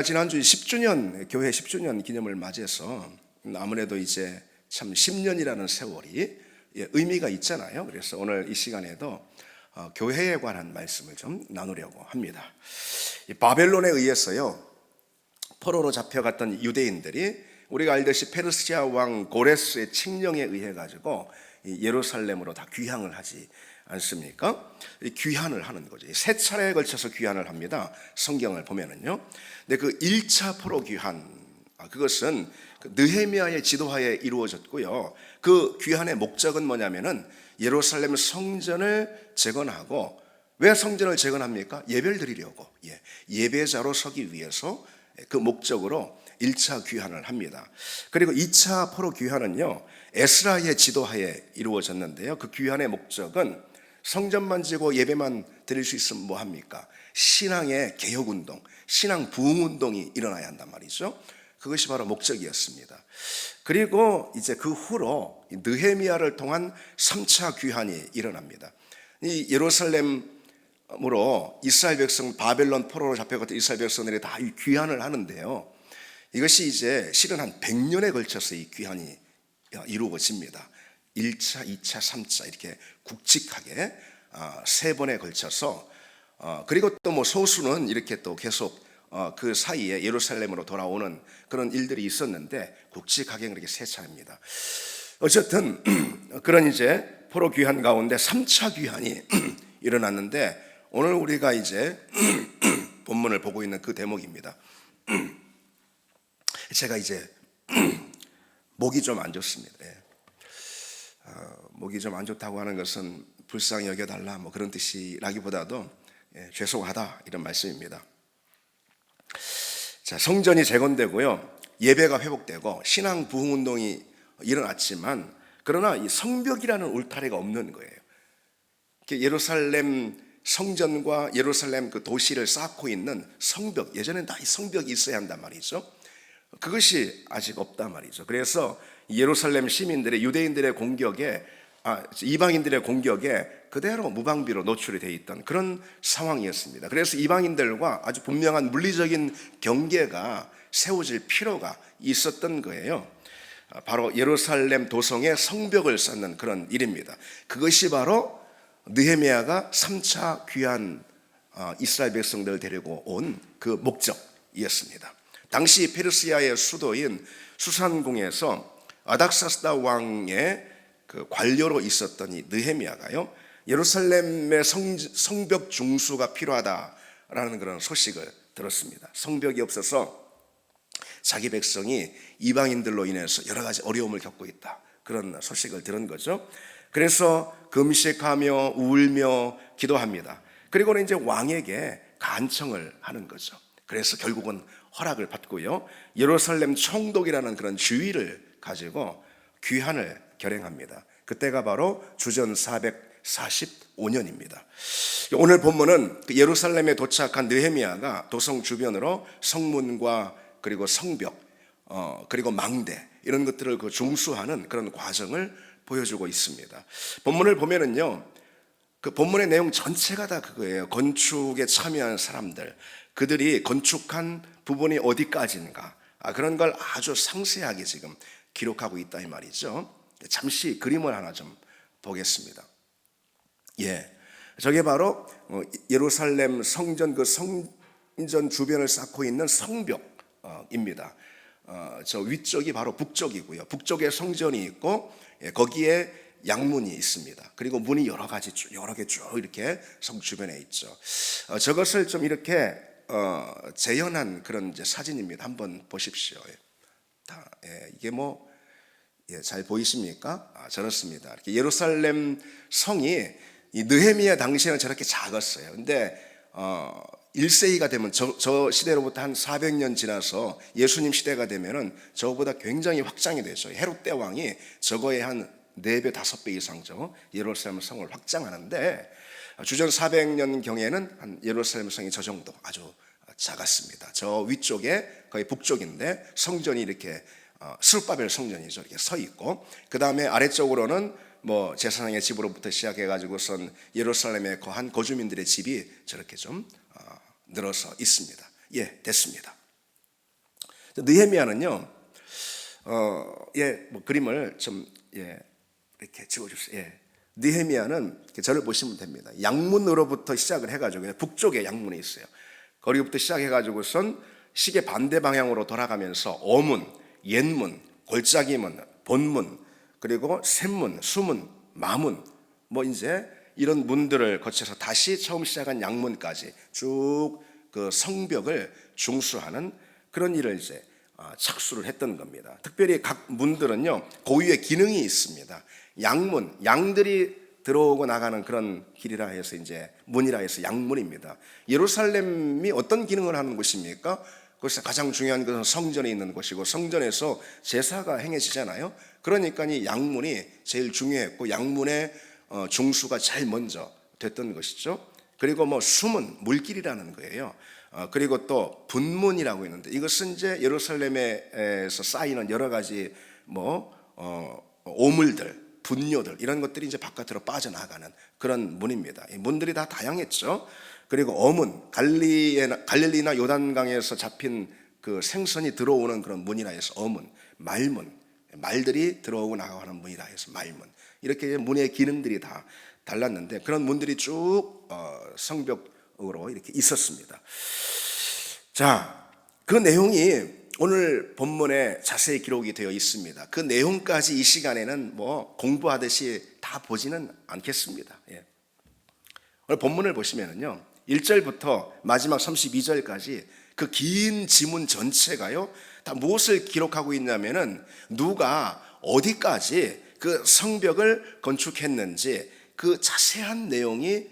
지난주 10주년, 교회 10주년 기념을 맞이해서 아무래도 이제 참 10년이라는 세월이 의미가 있잖아요. 그래서 오늘 이 시간에도 교회에 관한 말씀을 좀 나누려고 합니다. 바벨론에 의해서요, 포로로 잡혀갔던 유대인들이 우리가 알듯이 페르시아 왕 고레스의 칙령에 의해 가지고 예루살렘으로 다 귀향을 하지 않습니까? 귀환을 하는 거죠. 세 차례에 걸쳐서 귀환을 합니다. 성경을 보면은요. 근데 그 1차 포로 귀환, 그것은 느헤미야의 지도하에 이루어졌고요. 그 귀환의 목적은 뭐냐면은 예루살렘 성전을 재건하고, 왜 성전을 재건합니까? 예배를 드리려고, 예배자로 서기 위해서 그 목적으로 1차 귀환을 합니다. 그리고 2차 포로 귀환은요, 에스라의 지도하에 이루어졌는데요. 그 귀환의 목적은 성전만 지고 예배만 드릴 수 있으면 뭐 합니까? 신앙의 개혁운동, 신앙 부흥운동이 일어나야 한단 말이죠. 그것이 바로 목적이었습니다. 그리고 이제 그 후로 느헤미야를 통한 3차 귀환이 일어납니다. 이 예루살렘으로 이스라엘 백성, 바벨론 포로로 잡혀갔던 이스라엘 백성들이 다 귀환을 하는데요. 이것이 이제 실은 한 100년에 걸쳐서 이 귀환이 이루어집니다. 1차, 2차, 3차 이렇게 굵직하게 세 번에 걸쳐서, 그리고 또 뭐 소수는 이렇게 또 계속 그 사이에 예루살렘으로 돌아오는 그런 일들이 있었는데 굵직하게 그렇게 세 차례입니다. 어쨌든 그런 이제 포로 귀환 가운데 3차 귀환이 일어났는데, 오늘 우리가 이제 본문을 보고 있는 그 대목입니다. 제가 이제 목이 좀 안 좋습니다. 목이 좀 안 좋다고 하는 것은 불쌍히 여겨달라 뭐 그런 뜻이라기보다도 죄송하다 이런 말씀입니다. 자, 성전이 재건되고요, 예배가 회복되고 신앙 부흥 운동이 일어났지만, 그러나 이 성벽이라는 울타리가 없는 거예요. 예루살렘 성전과 예루살렘 그 도시를 쌓고 있는 성벽, 예전엔 다 이 성벽이 있어야 한단 말이죠. 그것이 아직 없단 말이죠. 그래서 예루살렘 시민들의, 유대인들의 공격에, 이방인들의 공격에 그대로 무방비로 노출이 되어 있던 그런 상황이었습니다. 그래서 이방인들과 아주 분명한 물리적인 경계가 세워질 필요가 있었던 거예요. 바로 예루살렘 도성에 성벽을 쌓는 그런 일입니다. 그것이 바로 느헤미야가 3차 귀환 이스라엘 백성들을 데리고 온 그 목적이었습니다. 당시 페르시아의 수도인 수산궁에서 아닥사스다 왕의 그 관료로 있었던 이 느헤미야가요, 예루살렘의 성벽 중수가 필요하다라는 그런 소식을 들었습니다. 성벽이 없어서 자기 백성이 이방인들로 인해서 여러 가지 어려움을 겪고 있다, 그런 소식을 들은 거죠. 그래서 금식하며 울며 기도합니다. 그리고는 이제 왕에게 간청을 하는 거죠. 그래서 결국은 허락을 받고요, 예루살렘 총독이라는 그런 주의를 가지고 귀환을 결행합니다. 그때가 바로 주전 445년입니다. 오늘 본문은 예루살렘에 도착한 느헤미야가 도성 주변으로 성문과 그리고 성벽, 그리고 망대 이런 것들을 그 중수하는 그런 과정을 보여주고 있습니다. 본문을 보면은요, 그 본문의 내용 전체가 다 그거예요. 건축에 참여한 사람들, 그들이 건축한 부분이 어디까지인가, 그런 걸 아주 상세하게 지금 기록하고 있다 이 말이죠. 잠시 그림을 하나 좀 보겠습니다. 저게 바로 예루살렘 성전, 그 성전 주변을 쌓고 있는 성벽입니다. 저 위쪽이 바로 북쪽이고요. 북쪽에 성전이 있고, 거기에 양문이 있습니다. 그리고 문이 여러 개 쭉 이렇게 성 주변에 있죠. 저것을 좀 이렇게 재현한 그런 이제 사진입니다. 한번 보십시오. 이게 뭐 잘 보이십니까? 저렇습니다. 이렇게 예루살렘 성이 이 느헤미야 당시에는 저렇게 작았어요. 근데 1세기가 되면 저 시대로부터 한 400년 지나서 예수님 시대가 되면은 저거보다 굉장히 확장이 되죠. 헤롯 대왕이 저거에 한 4배, 5배 이상 예루살렘 성을 확장하는데, 주전 400년 경에는 한 예루살렘 성이 저 정도 아주 작았습니다. 저 위쪽에 거의 북쪽인데 성전이 이렇게 스룹바벨 성전이죠. 이렇게 서 있고, 그 다음에 아래쪽으로는 뭐 제사장의 집으로부터 시작해가지고선 예루살렘에 거한 거주민들의 집이 저렇게 좀 늘어서 있습니다. 됐습니다. 느헤미야는요, 뭐 그림을 좀 이렇게 지워주세요. 느헤미야는 저를 보시면 됩니다. 양문으로부터 시작을 해가지고 그냥 북쪽에 양문이 있어요. 거기부터 시작해가지고선 시계 반대 방향으로 돌아가면서 어문, 옛문, 골짜기문, 본문, 그리고 샘문, 수문, 마문, 뭐 이제 이런 문들을 거쳐서 다시 처음 시작한 양문까지 쭉 그 성벽을 중수하는 그런 일을 이제 착수를 했던 겁니다. 특별히 각 문들은요, 고유의 기능이 있습니다. 양문, 양들이 들어오고 나가는 그런 길이라 해서 이제 문이라 해서 양문입니다. 예루살렘이 어떤 기능을 하는 곳입니까? 그것이 가장 중요한 것은 성전에 있는 곳이고, 성전에서 제사가 행해지잖아요. 그러니까 이 양문이 제일 중요했고, 양문의 중수가 제일 먼저 됐던 것이죠. 그리고 뭐 수문, 물길이라는 거예요. 그리고 또 분문이라고 있는데, 이것은 이제 예루살렘에서 쌓이는 여러 가지 뭐 오물들, 분뇨들, 이런 것들이 이제 바깥으로 빠져나가는 그런 문입니다. 이 문들이 다 다양했죠. 그리고 어문, 갈릴리나 요단강에서 잡힌 그 생선이 들어오는 그런 문이라 해서 어문, 말문, 말들이 들어오고 나가고 하는 문이라 해서 말문. 이렇게 문의 기능들이 다 달랐는데, 그런 문들이 쭉 성벽으로 이렇게 있었습니다. 자, 그 내용이 오늘 본문에 자세히 기록이 되어 있습니다. 그 내용까지 이 시간에는 뭐 공부하듯이 다 보지는 않겠습니다. 오늘 본문을 보시면은요, 1절부터 마지막 32절까지 그 긴 지문 전체가요, 다 무엇을 기록하고 있냐면은 누가 어디까지 그 성벽을 건축했는지 그 자세한 내용이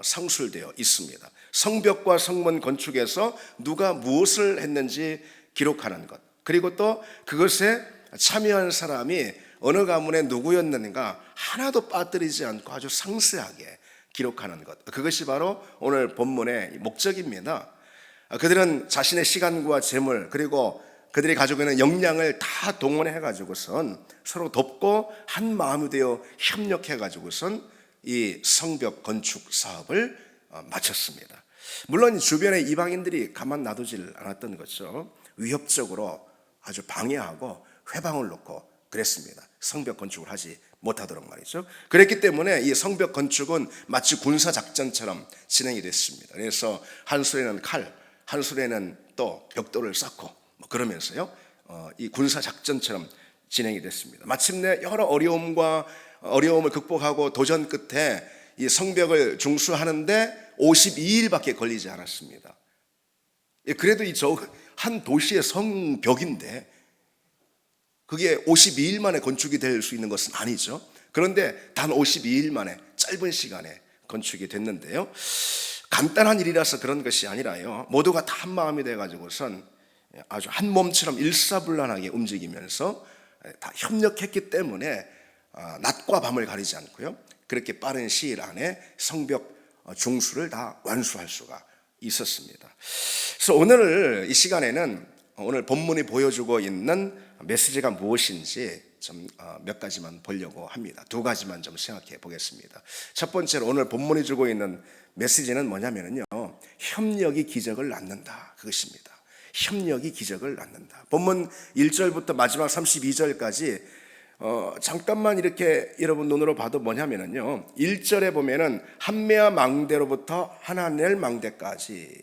상술되어 있습니다. 성벽과 성문 건축에서 누가 무엇을 했는지 기록하는 것, 그리고 또 그것에 참여한 사람이 어느 가문의 누구였는가 하나도 빠뜨리지 않고 아주 상세하게 기록하는 것, 그것이 바로 오늘 본문의 목적입니다. 그들은 자신의 시간과 재물, 그리고 그들이 가지고 있는 역량을 다 동원해 가지고선 서로 돕고 한 마음이 되어 협력해 가지고선 이 성벽 건축 사업을 마쳤습니다. 물론 주변의 이방인들이 가만 놔두질 않았던 거죠. 위협적으로 아주 방해하고 회방을 놓고 그랬습니다. 성벽 건축을 하지 못하도록 말이죠. 그랬기 때문에 이 성벽 건축은 마치 군사 작전처럼 진행이 됐습니다. 그래서 한 술에는 칼, 한 술에는 또 벽돌을 쌓고 뭐 그러면서요, 이 군사 작전처럼 진행이 됐습니다. 마침내 여러 어려움을 극복하고 도전 끝에 이 성벽을 중수하는데 52일밖에 걸리지 않았습니다. 그래도 이 한 도시의 성벽인데 그게 52일 만에 건축이 될 수 있는 것은 아니죠. 그런데 단 52일 만에 짧은 시간에 건축이 됐는데요, 간단한 일이라서 그런 것이 아니라요, 모두가 다 한 마음이 돼가지고선 아주 한 몸처럼 일사불란하게 움직이면서 다 협력했기 때문에 낮과 밤을 가리지 않고요, 그렇게 빠른 시일 안에 성벽 중수를 다 완수할 수가 있었습니다. 그래서 오늘 이 시간에는 오늘 본문이 보여주고 있는 메시지가 무엇인지 좀 몇 가지만 보려고 합니다. 두 가지만 좀 생각해 보겠습니다. 첫 번째로 오늘 본문이 주고 있는 메시지는 뭐냐면요, 협력이 기적을 낳는다, 그것입니다. 협력이 기적을 낳는다. 본문 1절부터 마지막 32절까지 잠깐만 이렇게 여러분 눈으로 봐도 뭐냐면요, 1절에 보면은 한메아 망대로부터 하나넬 망대까지,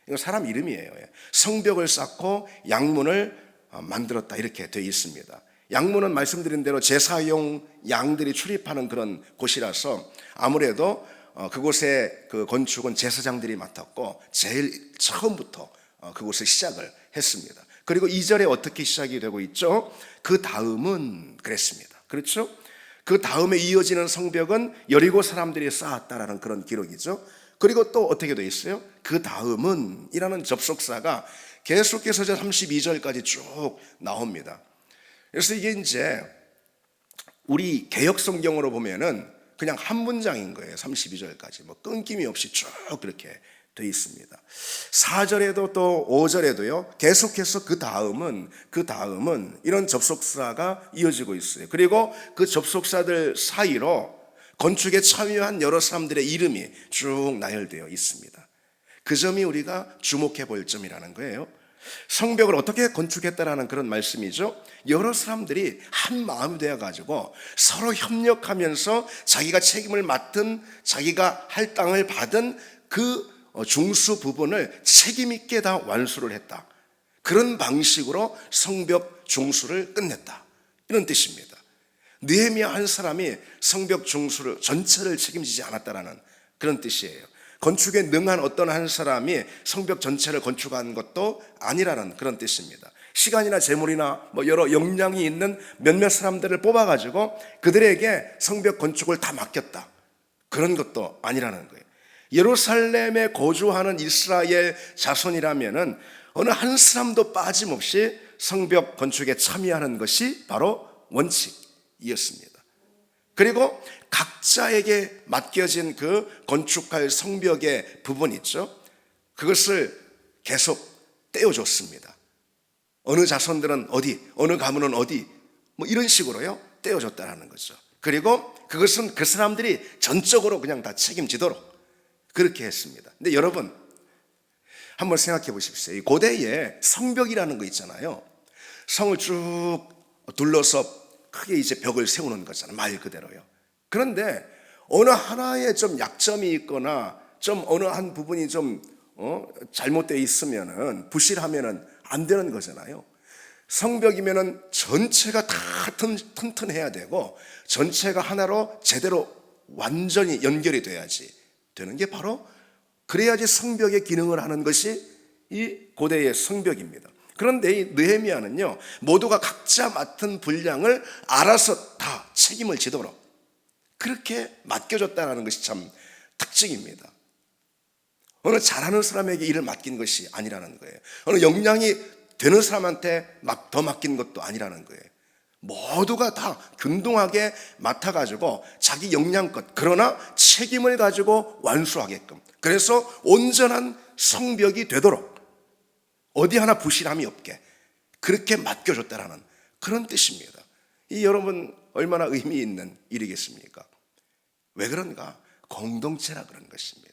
이거 사람 이름이에요. 성벽을 쌓고 양문을 만들었다, 이렇게 되어 있습니다. 양문은 말씀드린 대로 제사용 양들이 출입하는 그런 곳이라서 아무래도 그곳의 그 건축은 제사장들이 맡았고 제일 처음부터 그곳을 시작을 했습니다. 그리고 2절에 어떻게 시작이 되고 있죠? 그 다음은 그랬습니다. 그렇죠? 그 다음에 이어지는 성벽은 여리고 사람들이 쌓았다라는 그런 기록이죠. 그리고 또 어떻게 되어 있어요? 그 다음은 이라는 접속사가 계속해서 32절까지 쭉 나옵니다. 그래서 이게 이제 우리 개역 성경으로 보면은 그냥 한 문장인 거예요. 32절까지 뭐 끊김이 없이 쭉 그렇게 되어 있습니다. 4절에도 또 5절에도요, 계속해서 그 다음은 이런 접속사가 이어지고 있어요. 그리고 그 접속사들 사이로 건축에 참여한 여러 사람들의 이름이 쭉 나열되어 있습니다. 그 점이 우리가 주목해 볼 점이라는 거예요. 성벽을 어떻게 건축했다라는 그런 말씀이죠. 여러 사람들이 한 마음이 되어 가지고 서로 협력하면서 자기가 책임을 맡은, 자기가 할 땅을 받은 그 중수 부분을 책임 있게 다 완수를 했다. 그런 방식으로 성벽 중수를 끝냈다, 이런 뜻입니다. 느헤미야 한 사람이 성벽 중수를 전체를 책임지지 않았다라는 그런 뜻이에요. 건축에 능한 어떤 한 사람이 성벽 전체를 건축한 것도 아니라는 그런 뜻입니다. 시간이나 재물이나 여러 역량이 있는 몇몇 사람들을 뽑아가지고 그들에게 성벽 건축을 다 맡겼다, 그런 것도 아니라는 거예요. 예루살렘에 거주하는 이스라엘 자손이라면은 어느 한 사람도 빠짐없이 성벽 건축에 참여하는 것이 바로 원칙이었습니다. 그리고 각자에게 맡겨진 그 건축할 성벽의 부분 있죠. 그것을 계속 떼어줬습니다. 어느 자손들은 어디, 어느 가문은 어디, 이런 식으로요, 떼어줬다는 거죠. 그리고 그것은 그 사람들이 전적으로 그냥 다 책임지도록 그렇게 했습니다. 근데 여러분, 한번 생각해 보십시오. 이 고대에 성벽이라는 거 있잖아요. 성을 쭉 둘러서 크게 이제 벽을 세우는 거잖아요, 말 그대로요. 그런데 어느 하나에 좀 약점이 있거나 좀 어느 한 부분이 좀 잘못되어 있으면은, 부실하면은 안 되는 거잖아요. 성벽이면은 전체가 다 튼튼해야 되고 전체가 하나로 제대로 완전히 연결이 돼야지 되는 게 바로, 그래야지 성벽의 기능을 하는 것이 이 고대의 성벽입니다. 그런데 이 느헤미야는요, 모두가 각자 맡은 분량을 알아서 다 책임을 지도록 그렇게 맡겨줬다는 것이 참 특징입니다. 어느 잘하는 사람에게 일을 맡긴 것이 아니라는 거예요. 어느 역량이 되는 사람한테 더 맡긴 것도 아니라는 거예요. 모두가 다 균등하게 맡아가지고 자기 역량껏, 그러나 책임을 가지고 완수하게끔, 그래서 온전한 성벽이 되도록 어디 하나 부실함이 없게 그렇게 맡겨줬다라는 그런 뜻입니다. 이 여러분 얼마나 의미 있는 일이겠습니까? 왜 그런가? 공동체라 그런 것입니다.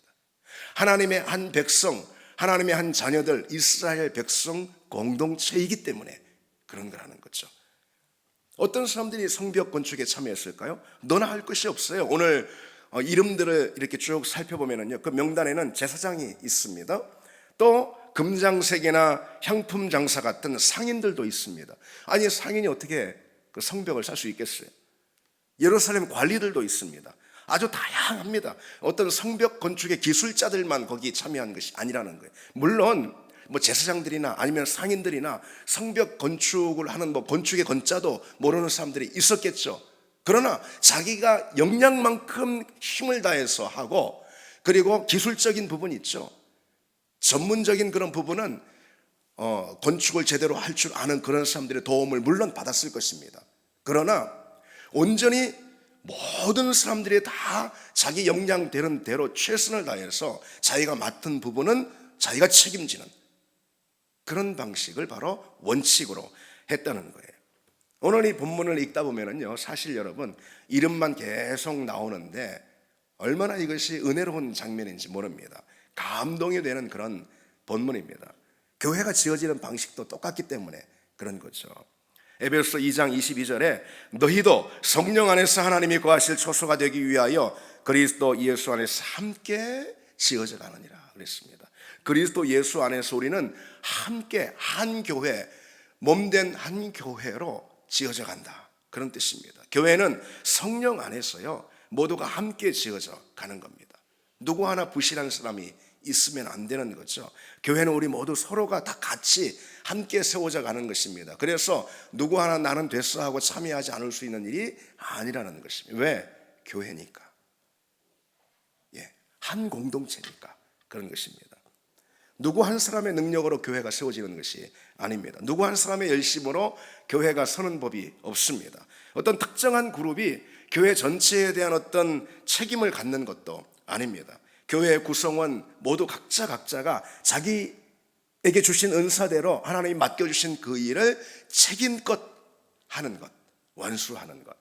하나님의 한 백성, 하나님의 한 자녀들, 이스라엘 백성 공동체이기 때문에 그런 거라는 거죠. 어떤 사람들이 성벽 건축에 참여했을까요? 너나 할 것이 없어요. 오늘 이름들을 이렇게 쭉 살펴보면요, 그 명단에는 제사장이 있습니다. 또 금장색이나 향품 장사 같은 상인들도 있습니다. 아니, 상인이 어떻게 그 성벽을 살 수 있겠어요? 예루살렘 관리들도 있습니다. 아주 다양합니다. 어떤 성벽 건축의 기술자들만 거기 참여한 것이 아니라는 거예요. 물론 제사장들이나 아니면 상인들이나 성벽 건축을 하는 건축의 건자도 모르는 사람들이 있었겠죠. 그러나 자기가 역량만큼 힘을 다해서 하고, 그리고 기술적인 부분이 있죠. 전문적인 그런 부분은 건축을 제대로 할 줄 아는 그런 사람들의 도움을 물론 받았을 것입니다. 그러나 온전히 모든 사람들이 다 자기 역량되는 대로 최선을 다해서 자기가 맡은 부분은 자기가 책임지는 그런 방식을 바로 원칙으로 했다는 거예요. 오늘 이 본문을 읽다 보면요, 사실 여러분 이름만 계속 나오는데 얼마나 이것이 은혜로운 장면인지 모릅니다. 감동이 되는 그런 본문입니다. 교회가 지어지는 방식도 똑같기 때문에 그런 거죠. 에베소서 2장 22절에 너희도 성령 안에서 하나님이 거하실 초소가 되기 위하여 그리스도 예수 안에서 함께 지어져 가느니라 그랬습니다. 그리스도 예수 안에서 우리는 함께 한 교회, 몸된 한 교회로 지어져 간다, 그런 뜻입니다. 교회는 성령 안에서요 모두가 함께 지어져 가는 겁니다. 누구 하나 부실한 사람이 있으면 안 되는 거죠. 교회는 우리 모두 서로가 다 같이 함께 세워져 가는 것입니다. 그래서 누구 하나 나는 됐어 하고 참여하지 않을 수 있는 일이 아니라는 것입니다. 왜? 교회니까. 한 공동체니까 그런 것입니다. 누구 한 사람의 능력으로 교회가 세워지는 것이 아닙니다. 누구 한 사람의 열심으로 교회가 서는 법이 없습니다. 어떤 특정한 그룹이 교회 전체에 대한 어떤 책임을 갖는 것도 아닙니다. 교회의 구성원 모두 각자가 자기에게 주신 은사대로 하나님이 맡겨주신 그 일을 책임껏 하는 것, 완수하는 것,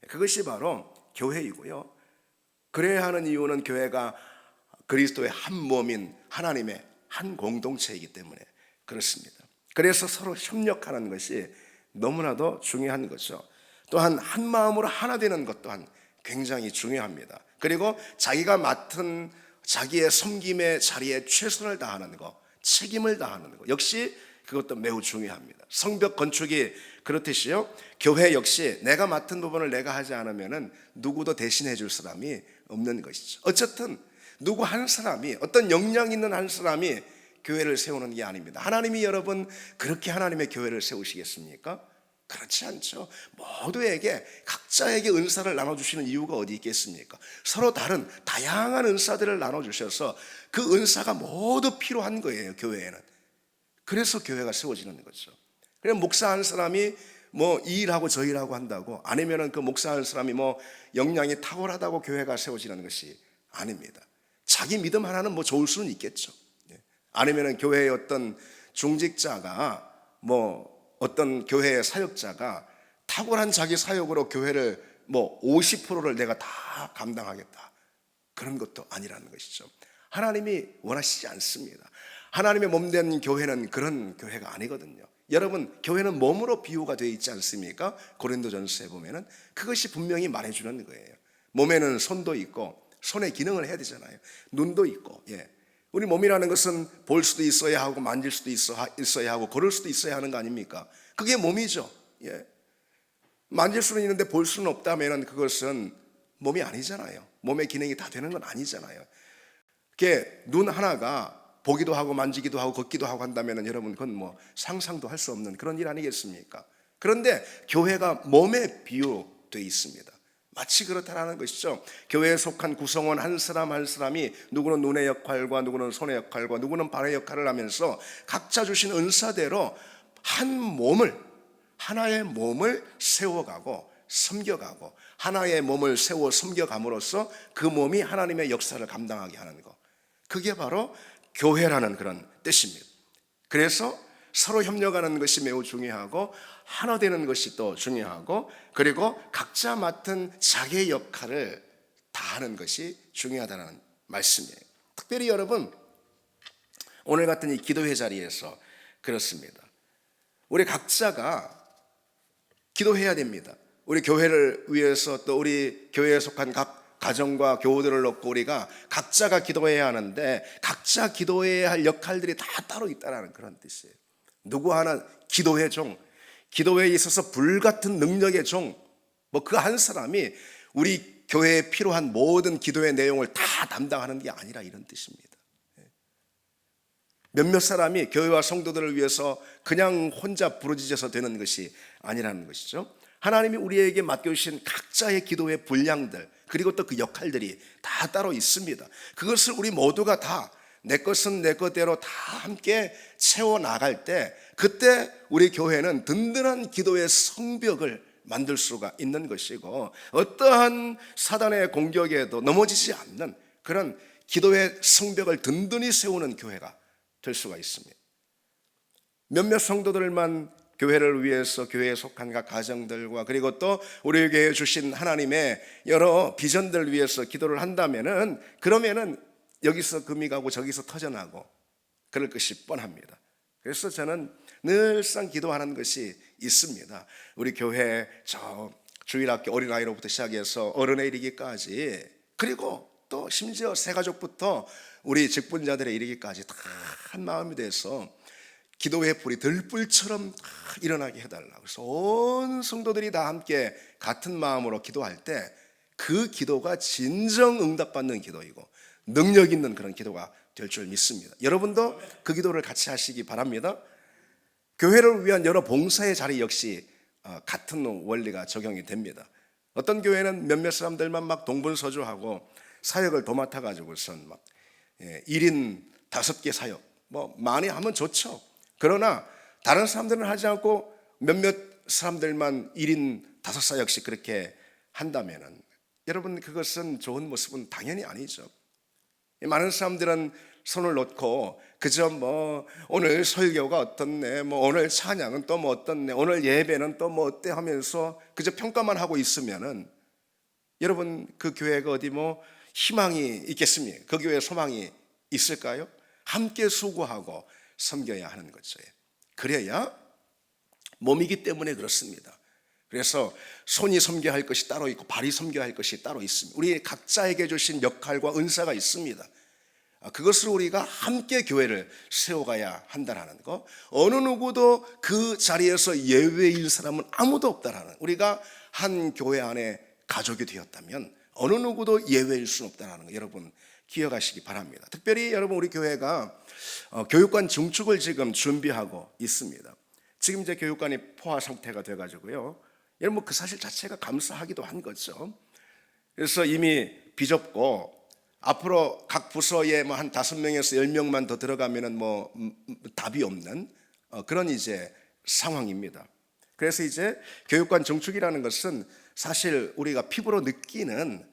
그것이 바로 교회이고요. 그래야 하는 이유는 교회가 그리스도의 한 몸인 하나님의 한 공동체이기 때문에 그렇습니다. 그래서 서로 협력하는 것이 너무나도 중요한 거죠. 또한 한 마음으로 하나 되는 것 또한 굉장히 중요합니다. 그리고 자기가 맡은 자기의 섬김의 자리에 최선을 다하는 것, 책임을 다하는 것 역시 그것도 매우 중요합니다. 성벽 건축이 그렇듯이요, 교회 역시 내가 맡은 부분을 내가 하지 않으면 누구도 대신해 줄 사람이 없는 것이죠. 어쨌든 누구 한 사람이, 어떤 역량 있는 한 사람이 교회를 세우는 게 아닙니다. 하나님이 여러분 그렇게 하나님의 교회를 세우시겠습니까? 그렇지 않죠. 모두에게, 각자에게 은사를 나눠주시는 이유가 어디 있겠습니까? 서로 다른 다양한 은사들을 나눠주셔서 그 은사가 모두 필요한 거예요, 교회에는. 그래서 교회가 세워지는 거죠. 그냥 목사 한 사람이 뭐 이 일하고 저 일하고 한다고, 아니면은 그 목사 한 사람이 뭐 역량이 탁월하다고 교회가 세워지는 것이 아닙니다. 자기 믿음 하나는 뭐 좋을 수는 있겠죠. 아니면은 교회의 어떤 중직자가, 뭐 어떤 교회의 사역자가 탁월한 자기 사역으로 교회를 뭐 50%를 내가 다 감당하겠다, 그런 것도 아니라는 것이죠. 하나님이 원하시지 않습니다. 하나님의 몸된 교회는 그런 교회가 아니거든요. 여러분, 교회는 몸으로 비유가 되어 있지 않습니까? 고린도전서에 보면은 그것이 분명히 말해주는 거예요. 몸에는 손도 있고 손의 기능을 해야 되잖아요. 눈도 있고, 우리 몸이라는 것은 볼 수도 있어야 하고 만질 수도 있어야 하고 걸을 수도 있어야 하는 거 아닙니까? 그게 몸이죠. 만질 수는 있는데 볼 수는 없다면 그것은 몸이 아니잖아요. 몸의 기능이 다 되는 건 아니잖아요. 그게 눈 하나가 보기도 하고 만지기도 하고 걷기도 하고 한다면 여러분 그건 뭐 상상도 할 수 없는 그런 일 아니겠습니까? 그런데 교회가 몸에 비유되어 있습니다. 마치 그렇다라는 것이죠. 교회에 속한 구성원 한 사람 한 사람이 누구는 눈의 역할과 누구는 손의 역할과 누구는 발의 역할을 하면서 각자 주신 은사대로 한 몸을, 하나의 몸을 세워가고 섬겨가고, 하나의 몸을 세워 섬겨감으로써 그 몸이 하나님의 역사를 감당하게 하는 것, 그게 바로 교회라는 그런 뜻입니다. 그래서 서로 협력하는 것이 매우 중요하고 하나 되는 것이 또 중요하고, 그리고 각자 맡은 자기의 역할을 다하는 것이 중요하다는 말씀이에요. 특별히 여러분, 오늘 같은 이 기도회 자리에서 그렇습니다. 우리 각자가 기도해야 됩니다. 우리 교회를 위해서, 또 우리 교회에 속한 각 가정과 교우들을 놓고 우리가 각자가 기도해야 하는데, 각자 기도해야 할 역할들이 다 따로 있다는 그런 뜻이에요. 누구 하나 기도의 종, 기도에 있어서 불같은 능력의 종, 뭐 그 한 사람이 우리 교회에 필요한 모든 기도의 내용을 다 담당하는 게 아니라 이런 뜻입니다. 몇몇 사람이 교회와 성도들을 위해서 그냥 혼자 부르짖어서 되는 것이 아니라는 것이죠. 하나님이 우리에게 맡겨주신 각자의 기도의 분량들, 그리고 또 그 역할들이 다 따로 있습니다. 그것을 우리 모두가 다 내 것은 내 것대로 다 함께 채워나갈 때, 그때 우리 교회는 든든한 기도의 성벽을 만들 수가 있는 것이고, 어떠한 사단의 공격에도 넘어지지 않는 그런 기도의 성벽을 든든히 세우는 교회가 될 수가 있습니다. 몇몇 성도들만 교회를 위해서, 교회에 속한 각 가정들과 그리고 또 우리에게 주신 하나님의 여러 비전들을 위해서 기도를 한다면은, 그러면은 여기서 금이 가고 저기서 터져나고 그럴 것이 뻔합니다. 그래서 저는 늘상 기도하는 것이 있습니다. 우리 교회 저 주일학교 어린아이로부터 시작해서 어른에 이르기까지, 그리고 또 심지어 새가족부터 우리 직분자들에 이르기까지 다 한 마음이 돼서 기도의 불이 들불처럼 일어나게 해달라. 그래서 온 성도들이 다 함께 같은 마음으로 기도할 때 그 기도가 진정 응답받는 기도이고 능력 있는 그런 기도가 될 줄 믿습니다. 여러분도 그 기도를 같이 하시기 바랍니다. 교회를 위한 여러 봉사의 자리 역시 같은 원리가 적용이 됩니다. 어떤 교회는 몇몇 사람들만 막 동분서주하고 사역을 도맡아 가지고선 막 1인 5개 사역, 뭐 많이 하면 좋죠. 그러나 다른 사람들은 하지 않고 몇몇 사람들만 1인 5사역씩 그렇게 한다면은, 여러분 그것은 좋은 모습은 당연히 아니죠. 많은 사람들은 손을 놓고 그저 뭐 오늘 설교가 어떻네, 뭐 오늘 찬양은 또 뭐 어떻네, 오늘 예배는 또 뭐 어때 하면서 그저 평가만 하고 있으면은, 여러분 그 교회가 어디 뭐 희망이 있겠습니까? 그 교회에 소망이 있을까요? 함께 수고하고 섬겨야 하는 거죠. 그래야 몸이기 때문에 그렇습니다. 그래서 손이 섬겨야 할 것이 따로 있고 발이 섬겨야 할 것이 따로 있습니다. 우리 각자에게 주신 역할과 은사가 있습니다. 그것을 우리가 함께 교회를 세워가야 한다는 거, 어느 누구도 그 자리에서 예외일 사람은 아무도 없다라는, 우리가 한 교회 안에 가족이 되었다면 어느 누구도 예외일 수는 없다는 거 여러분 기억하시기 바랍니다. 특별히 여러분 우리 교회가 교육관 증축을 지금 준비하고 있습니다. 지금 이제 교육관이 포화 상태가 돼가지고요, 여러분 그 사실 자체가 감사하기도 한 거죠. 그래서 이미 비좁고 앞으로 각 부서에 뭐 한 5명에서 10명만 더 들어가면은 뭐 답이 없는 그런 이제 상황입니다. 그래서 이제 교육관 정축이라는 것은 사실 우리가 피부로 느끼는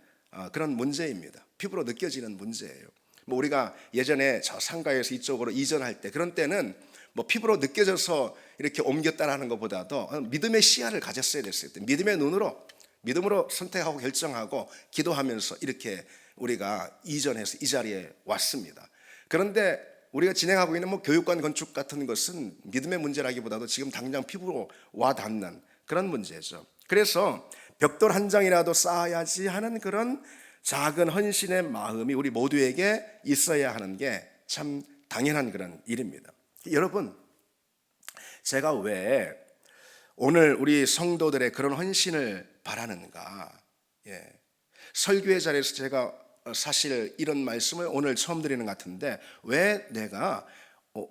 그런 문제입니다. 피부로 느껴지는 문제예요. 뭐 우리가 예전에 저 상가에서 이쪽으로 이전할 때, 그런 때는 뭐 피부로 느껴져서 이렇게 옮겼다라는 것보다도 믿음의 시야를 가졌어야 됐어요. 믿음의 눈으로, 믿음으로 선택하고 결정하고 기도하면서 이렇게 우리가 이전해서 이 자리에 왔습니다. 그런데 우리가 진행하고 있는 뭐 교육관 건축 같은 것은 믿음의 문제라기보다도 지금 당장 피부로 와닿는 그런 문제죠. 그래서 벽돌 한 장이라도 쌓아야지 하는 그런 작은 헌신의 마음이 우리 모두에게 있어야 하는 게 참 당연한 그런 일입니다. 여러분, 제가 왜 오늘 우리 성도들의 그런 헌신을 바라는가? 설교의 자리에서 제가 사실 이런 말씀을 오늘 처음 드리는 것 같은데, 왜 내가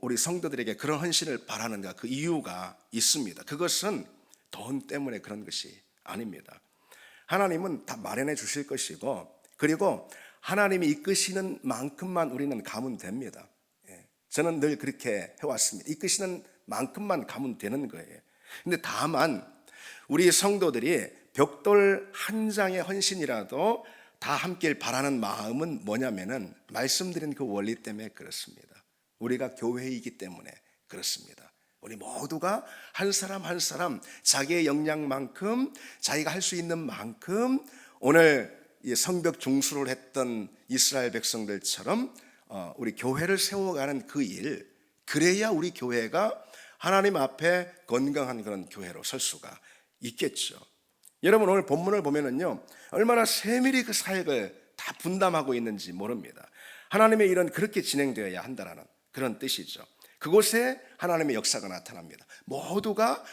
우리 성도들에게 그런 헌신을 바라는가? 그 이유가 있습니다. 그것은 돈 때문에 그런 것이 아닙니다. 하나님은 다 마련해 주실 것이고, 그리고 하나님이 이끄시는 만큼만 우리는 가면 됩니다. 저는 늘 그렇게 해왔습니다. 이끄시는 만큼만 가면 되는 거예요. 근데 다만 우리 성도들이 벽돌 한 장의 헌신이라도 다 함께 바라는 마음은 뭐냐면은, 말씀드린 그 원리 때문에 그렇습니다. 우리가 교회이기 때문에 그렇습니다. 우리 모두가 한 사람 한 사람 자기의 역량만큼, 자기가 할 수 있는 만큼 오늘 성벽 중수를 했던 이스라엘 백성들처럼 우리 교회를 세워가는 그 일, 그래야 우리 교회가 하나님 앞에 건강한 그런 교회로 설 수가 있겠죠. 여러분 오늘 본문을 보면은요, 얼마나 세밀히 그 사역을 다 분담하고 있는지 모릅니다. 하나님의 일은 그렇게 진행되어야 한다는 그런 뜻이죠. 그곳에 하나님의 역사가 나타납니다. 모두가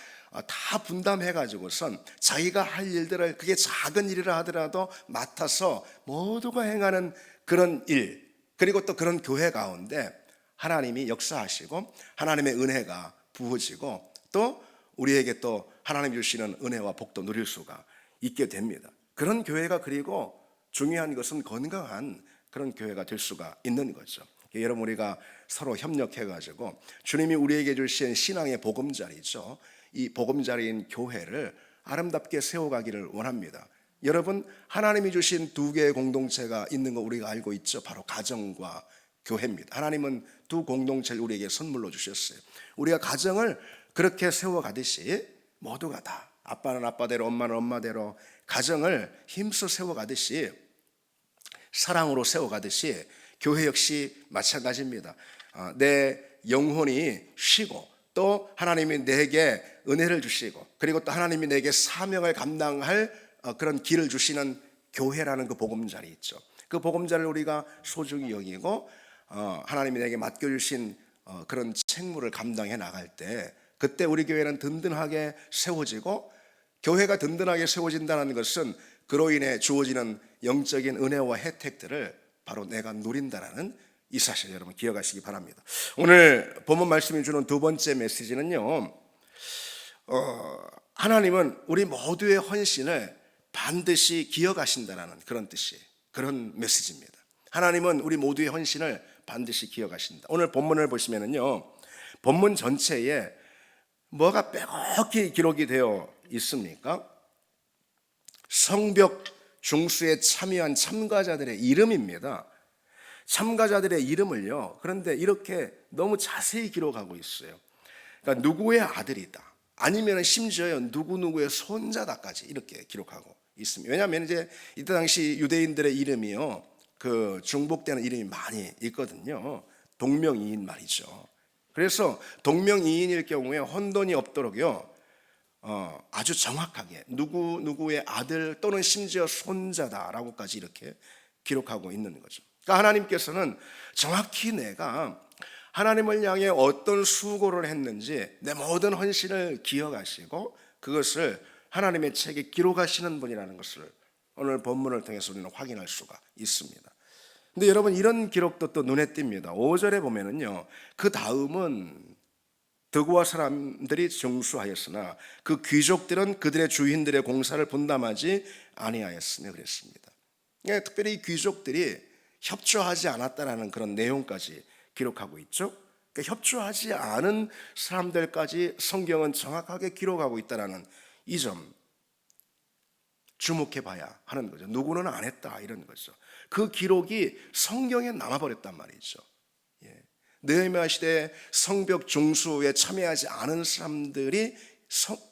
다 분담해가지고선 자기가 할 일들을, 그게 작은 일이라 하더라도 맡아서 모두가 행하는 그런 일, 그리고 또 그런 교회 가운데 하나님이 역사하시고 하나님의 은혜가 부어지고 또 우리에게 또 하나님이 주시는 은혜와 복도 누릴 수가 있게 됩니다. 그런 교회가, 그리고 중요한 것은 건강한 그런 교회가 될 수가 있는 거죠. 여러분 우리가 서로 협력해가지고 주님이 우리에게 주신 신앙의 보금자리죠, 이 보금자리인 교회를 아름답게 세워가기를 원합니다. 여러분 하나님이 주신 두 개의 공동체가 있는 거 우리가 알고 있죠. 바로 가정과 교회입니다. 하나님은 두 공동체를 우리에게 선물로 주셨어요. 우리가 가정을 그렇게 세워가듯이 모두가 다, 아빠는 아빠대로 엄마는 엄마대로 가정을 힘써 세워가듯이, 사랑으로 세워가듯이 교회 역시 마찬가지입니다. 내 영혼이 쉬고 또 하나님이 내게 은혜를 주시고, 그리고 또 하나님이 내게 사명을 감당할 그런 길을 주시는 교회라는 그 보금자리 있죠. 그 보금자리를 우리가 소중히 여기고 하나님이 내게 맡겨주신 그런 책무를 감당해 나갈 때, 그때 우리 교회는 든든하게 세워지고, 교회가 든든하게 세워진다는 것은 그로 인해 주어지는 영적인 은혜와 혜택들을 바로 내가 누린다라는 이 사실 여러분 기억하시기 바랍니다. 오늘 본문 말씀이 주는 두 번째 메시지는요, 하나님은 우리 모두의 헌신을 반드시 기억하신다라는 그런 뜻이, 그런 메시지입니다. 하나님은 우리 모두의 헌신을 반드시 기억하신다. 오늘 본문을 보시면은요, 본문 전체에 뭐가 빼곡히 기록이 되어 있습니까? 성벽 중수에 참여한 참가자들의 이름입니다. 참가자들의 이름을요, 그런데 이렇게 너무 자세히 기록하고 있어요. 그러니까 누구의 아들이다, 아니면 심지어 누구누구의 손자다까지 이렇게 기록하고 있습니다. 왜냐하면 이제 이때 당시 유대인들의 이름이요, 그 중복되는 이름이 많이 있거든요. 동명이인 말이죠. 그래서 동명이인일 경우에 혼돈이 없도록요, 아주 정확하게 누구의 아들 또는 심지어 손자다라고까지 이렇게 기록하고 있는 거죠. 그러니까 하나님께서는 정확히 내가 하나님을 향해 어떤 수고를 했는지 내 모든 헌신을 기억하시고 그것을 하나님의 책에 기록하시는 분이라는 것을 오늘 본문을 통해서 우리는 확인할 수가 있습니다. 근데 여러분, 이런 기록도 또 눈에 띕니다. 5절에 보면은요, 그 다음은 드고와 사람들이 정수하였으나 그 귀족들은 그들의 주인들의 공사를 분담하지 아니하였으며 그랬습니다. 그러니까 특별히 이 귀족들이 협조하지 않았다라는 그런 내용까지 기록하고 있죠. 그러니까 협조하지 않은 사람들까지 성경은 정확하게 기록하고 있다라는 이 점 주목해 봐야 하는 거죠. 누구는 안 했다 이런 거죠. 그 기록이 성경에 남아버렸단 말이죠. 느헤미야 시대 성벽 중수에 참여하지 않은 사람들이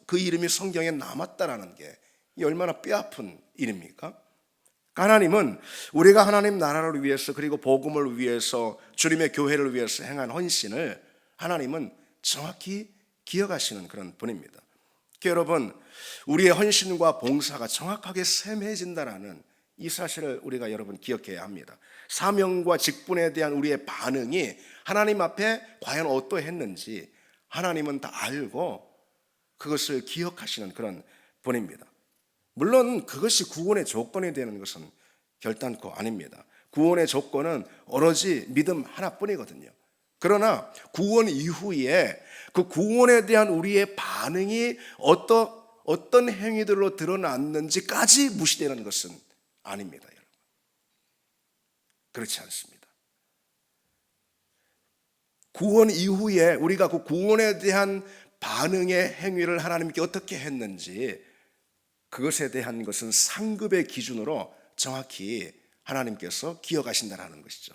그 이름이 성경에 남았다라는 게 얼마나 뼈아픈 일입니까? 하나님은 우리가 하나님 나라를 위해서 그리고 복음을 위해서 주님의 교회를 위해서 행한 헌신을 하나님은 정확히 기억하시는 그런 분입니다. 여러분, 우리의 헌신과 봉사가 정확하게 셈해진다라는 이 사실을 우리가 여러분 기억해야 합니다. 사명과 직분에 대한 우리의 반응이 하나님 앞에 과연 어떠했는지 하나님은 다 알고 그것을 기억하시는 그런 분입니다. 물론 그것이 구원의 조건이 되는 것은 결단코 아닙니다. 구원의 조건은 오로지 믿음 하나뿐이거든요. 그러나 구원 이후에 그 구원에 대한 우리의 반응이 어떤 행위들로 드러났는지까지 무시되는 것은 아닙니다, 여러분. 그렇지 않습니다. 구원 이후에 우리가 그 구원에 대한 반응의 행위를 하나님께 어떻게 했는지 그것에 대한 것은 상급의 기준으로 정확히 하나님께서 기억하신다는 것이죠.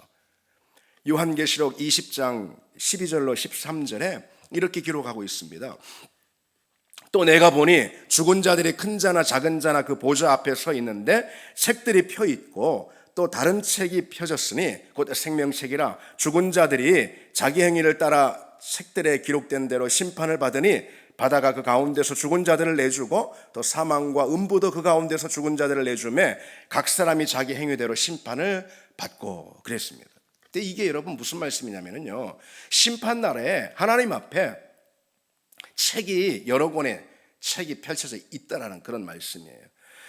요한계시록 20장 12절로 13절에 이렇게 기록하고 있습니다. 또 내가 보니 죽은 자들이 큰 자나 작은 자나 그 보좌 앞에 서 있는데 책들이 펴 있고 또 다른 책이 펴졌으니 곧 생명책이라 죽은 자들이 자기 행위를 따라 책들에 기록된 대로 심판을 받으니 바다가 그 가운데서 죽은 자들을 내주고 또 사망과 음부도 그 가운데서 죽은 자들을 내주매 각 사람이 자기 행위대로 심판을 받고 그랬습니다. 근데 이게 여러분 무슨 말씀이냐면요, 심판날에 하나님 앞에 책이 여러 권의 책이 펼쳐져 있다라는 그런 말씀이에요.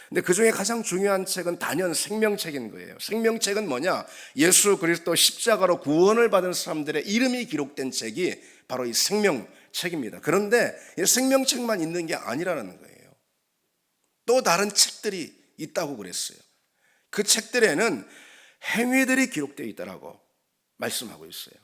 근데 그 중에 가장 중요한 책은 단연 생명책인 거예요. 생명책은 뭐냐? 예수 그리스도 십자가로 구원을 받은 사람들의 이름이 기록된 책이 바로 이 생명책입니다. 그런데 이 생명책만 있는 게 아니라는 거예요. 또 다른 책들이 있다고 그랬어요. 그 책들에는 행위들이 기록되어 있다라고 말씀하고 있어요.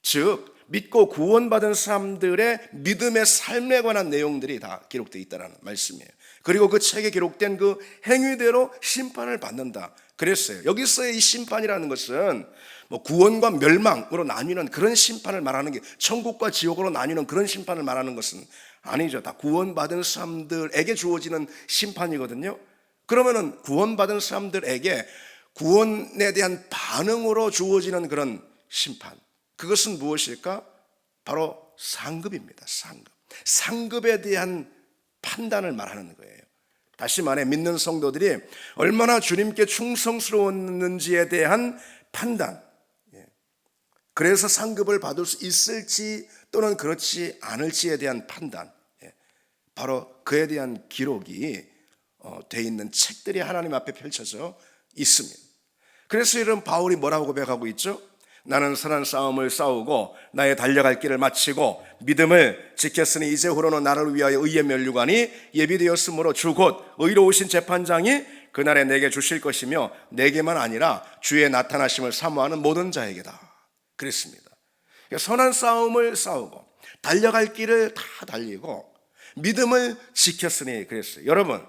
즉 믿고 구원받은 사람들의 믿음의 삶에 관한 내용들이 다 기록되어 있다는 말씀이에요. 그리고 그 책에 기록된 그 행위대로 심판을 받는다 그랬어요. 여기서의 이 심판이라는 것은 뭐 구원과 멸망으로 나뉘는 그런 심판을 말하는 게, 천국과 지옥으로 나뉘는 그런 심판을 말하는 것은 아니죠. 다 구원받은 사람들에게 주어지는 심판이거든요. 그러면은 구원받은 사람들에게 구원에 대한 반응으로 주어지는 그런 심판, 그것은 무엇일까? 바로 상급입니다. 상급에 대한 판단을 말하는 거예요. 다시 말해 믿는 성도들이 얼마나 주님께 충성스러웠는지에 대한 판단, 그래서 상급을 받을 수 있을지 또는 그렇지 않을지에 대한 판단, 바로 그에 대한 기록이 돼 있는 책들이 하나님 앞에 펼쳐져 있습니다. 그래서 이런 바울이 뭐라고 고백하고 있죠? 나는 선한 싸움을 싸우고 나의 달려갈 길을 마치고 믿음을 지켰으니 이제후로는 나를 위하여 의의 면류관이 예비되었으므로 주 곧 의로우신 재판장이 그날에 내게 주실 것이며 내게만 아니라 주의 나타나심을 사모하는 모든 자에게다 그랬습니다. 선한 싸움을 싸우고 달려갈 길을 다 달리고 믿음을 지켰으니 그랬어요. 여러분,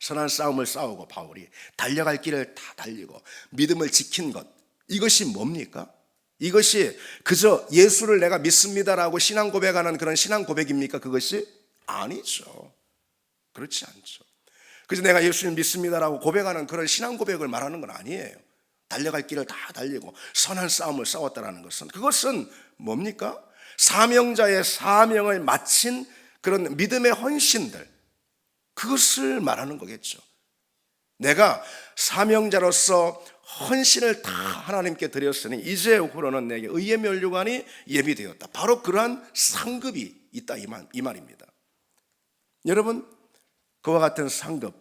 선한 싸움을 싸우고 바울이 달려갈 길을 다 달리고 믿음을 지킨 것, 이것이 뭡니까? 이것이 그저 예수를 내가 믿습니다라고 신앙 고백하는 그런 신앙 고백입니까? 그것이 아니죠. 그렇지 않죠. 그래서 내가 예수님 믿습니다라고 고백하는 그런 신앙 고백을 말하는 건 아니에요. 달려갈 길을 다 달리고 선한 싸움을 싸웠다는 것은, 그것은 뭡니까? 사명자의 사명을 마친 그런 믿음의 헌신들, 그것을 말하는 거겠죠. 내가 사명자로서 헌신을 다 하나님께 드렸으니 이제후로는 내게 의의 면류관이 예비되었다. 바로 그러한 상급이 있다 이 말입니다. 여러분, 그와 같은 상급,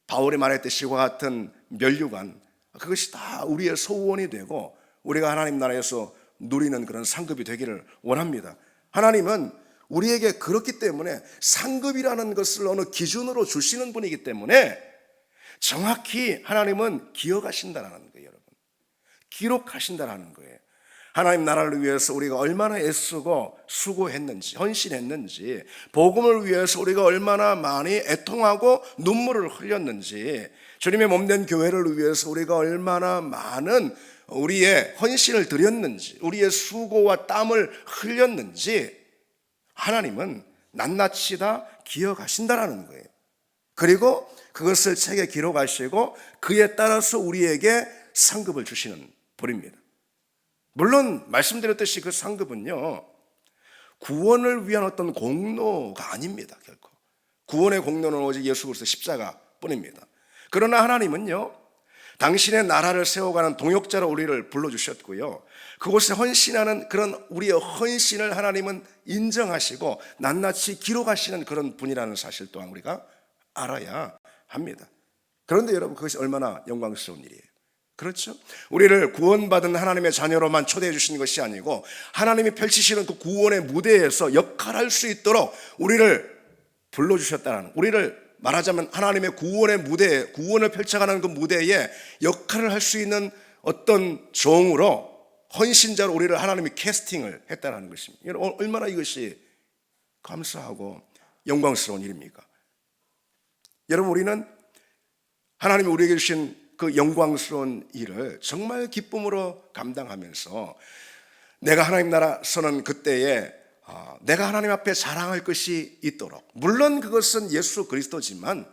바울이 말했듯이 그와 같은 면류관, 그것이 다 우리의 소원이 되고 우리가 하나님 나라에서 누리는 그런 상급이 되기를 원합니다. 하나님은 우리에게 그렇기 때문에 상급이라는 것을 어느 기준으로 주시는 분이기 때문에 정확히 하나님은 기억하신다는 거예요, 여러분. 기록하신다는 거예요. 하나님 나라를 위해서 우리가 얼마나 애쓰고 수고했는지, 헌신했는지, 복음을 위해서 우리가 얼마나 많이 애통하고 눈물을 흘렸는지, 주님의 몸된 교회를 위해서 우리가 얼마나 많은 우리의 헌신을 드렸는지, 우리의 수고와 땀을 흘렸는지 하나님은 낱낱이 다 기억하신다라는 거예요. 그리고 그것을 책에 기록하시고 그에 따라서 우리에게 상급을 주시는 분입니다. 물론 말씀드렸듯이 그 상급은요, 구원을 위한 어떤 공로가 아닙니다. 결코 구원의 공로는 오직 예수 그리스도 십자가 뿐입니다. 그러나 하나님은요, 당신의 나라를 세워가는 동역자로 우리를 불러주셨고요, 그곳에 헌신하는 그런 우리의 헌신을 하나님은 인정하시고 낱낱이 기록하시는 그런 분이라는 사실 또한 우리가 알아야 합니다. 그런데 여러분, 그것이 얼마나 영광스러운 일이에요. 그렇죠? 우리를 구원받은 하나님의 자녀로만 초대해 주시는 것이 아니고 하나님이 펼치시는 그 구원의 무대에서 역할할 수 있도록 우리를 불러주셨다는, 우리를 말하자면 하나님의 구원의 무대에, 구원을 펼쳐가는 그 무대에 역할을 할 수 있는 어떤 종으로, 헌신자로 우리를 하나님이 캐스팅을 했다는 것입니다. 얼마나 이것이 감사하고 영광스러운 일입니까? 여러분, 우리는 하나님이 우리에게 주신 그 영광스러운 일을 정말 기쁨으로 감당하면서 내가 하나님 나라 서는 그때에 내가 하나님 앞에 자랑할 것이 있도록, 물론 그것은 예수 그리스도지만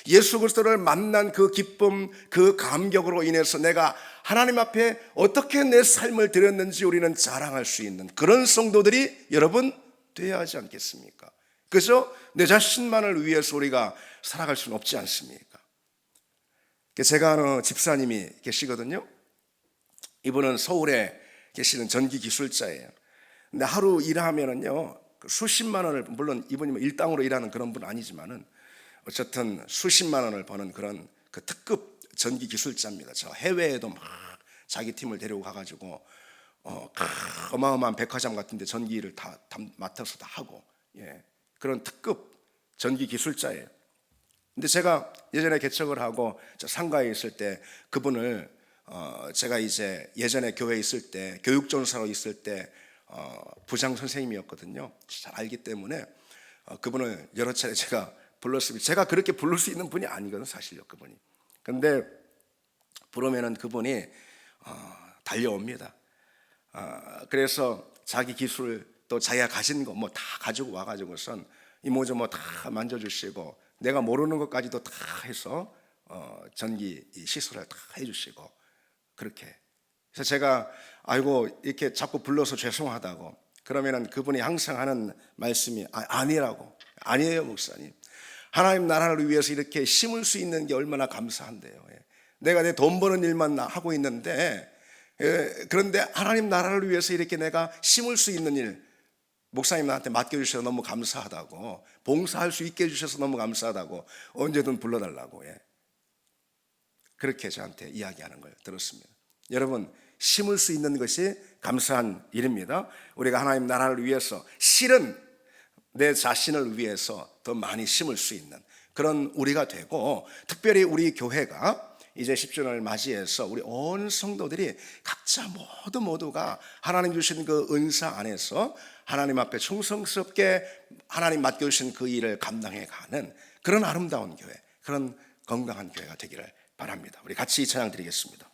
예수 그리스도를 만난 그 기쁨, 그 감격으로 인해서 내가 하나님 앞에 어떻게 내 삶을 드렸는지 우리는 자랑할 수 있는 그런 성도들이 여러분 되어야 하지 않겠습니까? 그래서 내 자신만을 위해서 우리가 살아갈 수는 없지 않습니까? 제가 아는 집사님이 계시거든요. 이분은 서울에 계시는 전기 기술자예요. 근데 하루 일하면은요, 수십만 원을, 물론 이분이 뭐 일당으로 일하는 그런 분은 아니지만은 어쨌든 수십만 원을 버는 그런 그 특급 전기 기술자입니다. 저 해외에도 막 자기 팀을 데리고 가가지고 어마어마한 백화점 같은데 전기를 다 맡아서 다 하고, 그런 특급 전기 기술자예요. 근데 제가 예전에 개척을 하고 저 상가에 있을 때 그분을 제가 이제 예전에 교회에 있을 때 교육전사로 있을 때 부장 선생님이었거든요. 잘 알기 때문에 그분을 여러 차례 제가 불렀습니다. 제가 그렇게 부를 수 있는 분이 아니거든요, 사실요, 그분이. 근데 부르면은 그분이 달려옵니다. 그래서 자기 기술 또 자기가 가진 거 뭐 다 가지고 와가지고선 이모저모 다 만져주시고 내가 모르는 것까지도 다 해서 전기 시설을 다 해주시고, 그렇게. 그래서 제가 아이고 이렇게 자꾸 불러서 죄송하다고 그러면은 그분이 항상 하는 말씀이 아니라고, 아니에요 목사님, 하나님 나라를 위해서 이렇게 심을 수 있는 게 얼마나 감사한데요. 내가 내 돈 버는 일만 하고 있는데, 그런데 하나님 나라를 위해서 이렇게 내가 심을 수 있는 일 목사님 나한테 맡겨주셔서 너무 감사하다고, 봉사할 수 있게 해주셔서 너무 감사하다고, 언제든 불러달라고, 그렇게 저한테 이야기하는 걸 들었습니다. 여러분, 심을 수 있는 것이 감사한 일입니다. 우리가 하나님 나라를 위해서, 실은 내 자신을 위해서 더 많이 심을 수 있는 그런 우리가 되고, 특별히 우리 교회가 이제 10주년을 맞이해서 우리 온 성도들이 각자 모두가 하나님 주신 그 은사 안에서 하나님 앞에 충성스럽게 하나님 맡겨주신 그 일을 감당해 가는 그런 아름다운 교회, 그런 건강한 교회가 되기를 바랍니다. 우리 같이 찬양 드리겠습니다.